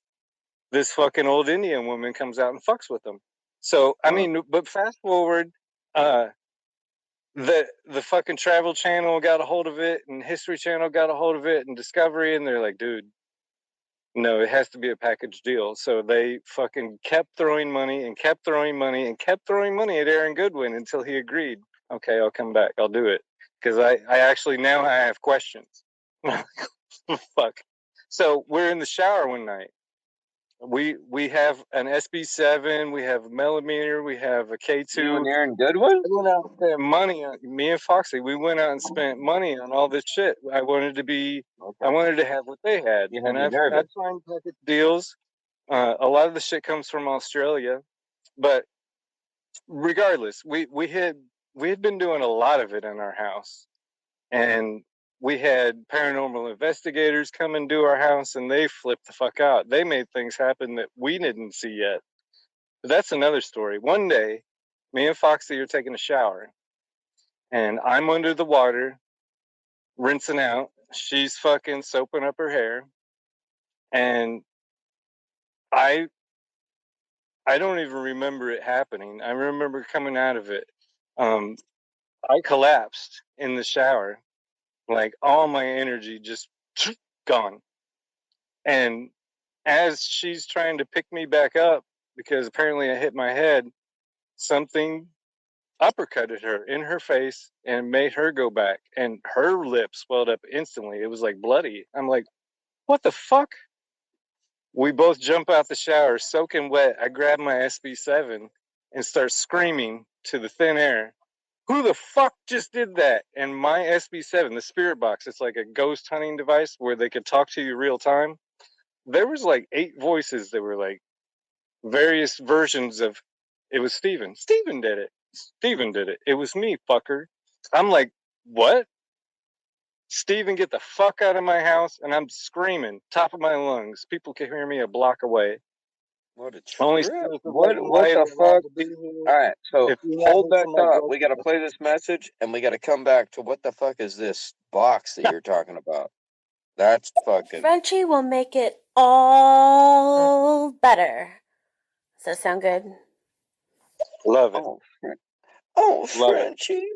this fucking old Indian woman comes out and fucks with him. So, I mean, but fast forward, the fucking Travel Channel got a hold of it, and History Channel got a hold of it, and Discovery, and they're like, dude, no, it has to be a package deal. So they fucking kept throwing money and kept throwing money and kept throwing money at Aaron Goodwin until he agreed. Okay, I'll come back. I'll do it. Because I actually now I have questions. Fuck. So we're in the shower one night. We have an SB7, we have a millimeter, we have a K2. You and Aaron Goodwin? We went out and spent money on, me and Foxy, we went out and spent money on all this shit. I wanted to have what they had. And I've signed package deals. A lot of the shit comes from Australia. But regardless, we had been doing a lot of it in our house. And we had paranormal investigators come and do our house, and they flipped the fuck out. They made things happen that we didn't see yet. But that's another story. One day, me and Foxy are taking a shower, and I'm under the water, rinsing out. She's fucking soaping up her hair, and I don't even remember it happening. I remember coming out of it. I collapsed in the shower. Like, all my energy just gone. And as she's trying to pick me back up, because apparently I hit my head, something uppercutted her in her face and made her go back. And her lips swelled up instantly. It was like bloody. I'm like, what the fuck? We both jump out the shower, soaking wet. I grab my SB7 and start screaming to the thin air. Who the fuck just did that? And my SB7, the spirit box, it's like a ghost hunting device where they could talk to you real time. There was like 8 voices that were like various versions of, it was Steven. Steven did it. Steven did it. It was me, fucker. I'm like, what? Steven, get the fuck out of my house. And I'm screaming, top of my lungs. People can hear me a block away. What a trip. What the fuck? All right, so hold that thought. We got to play this message, and we got to come back to what the fuck is this box that you're talking about? That's fucking... Frenchie will make it all better. Does that sound good? Love it. Oh, Frenchie.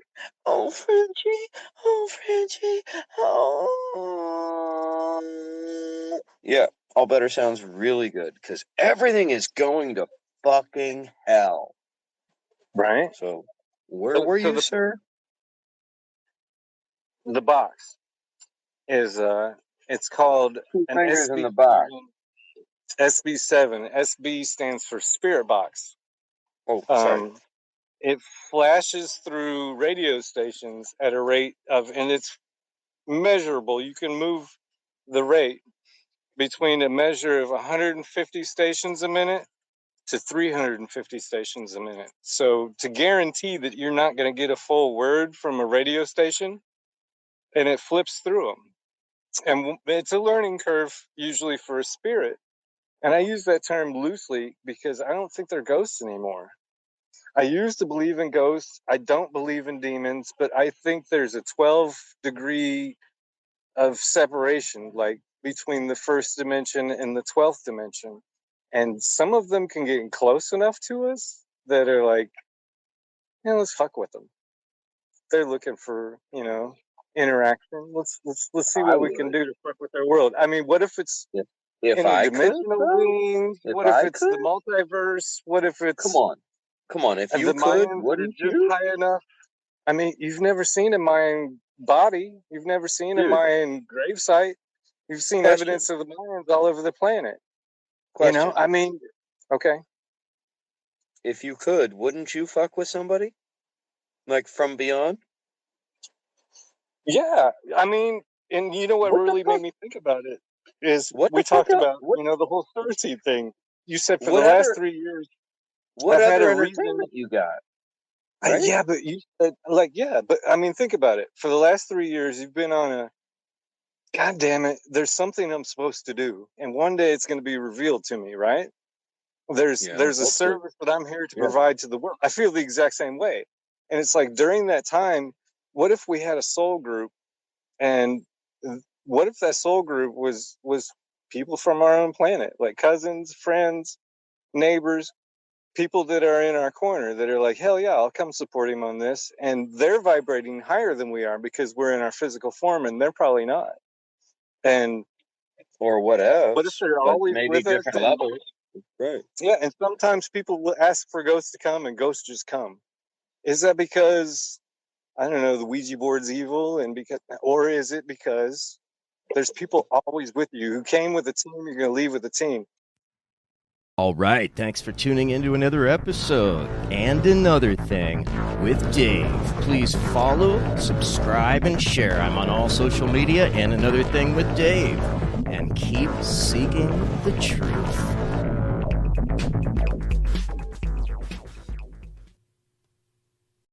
Oh, Frenchie. Oh, Frenchie. Oh. Yeah. All better sounds really good because everything is going to fucking hell. Right? So, where were you, sir? The box is, it's called an SB7. In the box. SB7. SB stands for Spirit Box. Oh, sorry. It flashes through radio stations at a rate of, and it's measurable. You can move the rate between a measure of 150 stations a minute to 350 stations a minute. So to guarantee that you're not going to get a full word from a radio station, and it flips through them. And it's a learning curve usually for a spirit. And I use that term loosely because I don't think they're ghosts anymore. I used to believe in ghosts. I don't believe in demons, but I think there's a 12-degree of separation, like between the first dimension and the 12th dimension. And some of them can get close enough to us that are like, let's fuck with them. They're looking for, interaction. Let's see what we can do to fuck with their world. I mean, what if it's interdimensional beings? What if it's the multiverse? What if it's... Come on. If you could, wouldn't you? High enough. I mean, you've never seen a Mayan body. You've never seen a Dude. Mayan gravesite. You've seen Question. evidence of the Mayans all over the planet. Question. You know, I mean, okay. If you could, wouldn't you fuck with somebody? Like from beyond? Yeah, I mean, and you know what What the really fuck? made me think about it is What we the fuck talked up? about, What, you know, the whole Cersei thing. You said for what the last other 3 years, what I've had other a reason. entertainment you got? Right? Yeah, but you said, like, yeah, but I mean, think about it. For the last 3 years, you've been on a, God damn it, there's something I'm supposed to do. And one day it's going to be revealed to me, right? There's Yeah, a hopefully. service that I'm here to Yeah. provide to the world. I feel the exact same way. And it's like during that time, what if we had a soul group, and what if that soul group was people from our own planet, like cousins, friends, neighbors, people that are in our corner that are like, hell yeah, I'll come support him on this. And they're vibrating higher than we are because we're in our physical form and they're probably not. And Or what else? what if they're But always maybe with us? different And, levels. Right. yeah, and sometimes people will ask for ghosts to come and ghosts just come. Is that because, I don't know, the Ouija board's evil, and because, or is it because there's people always with you who came with a team, you're going to leave with a team? All right, thanks for tuning into another episode and another thing with Dave. Please follow, subscribe, and share. I'm on all social media and Another Thing with Dave. And keep seeking the truth.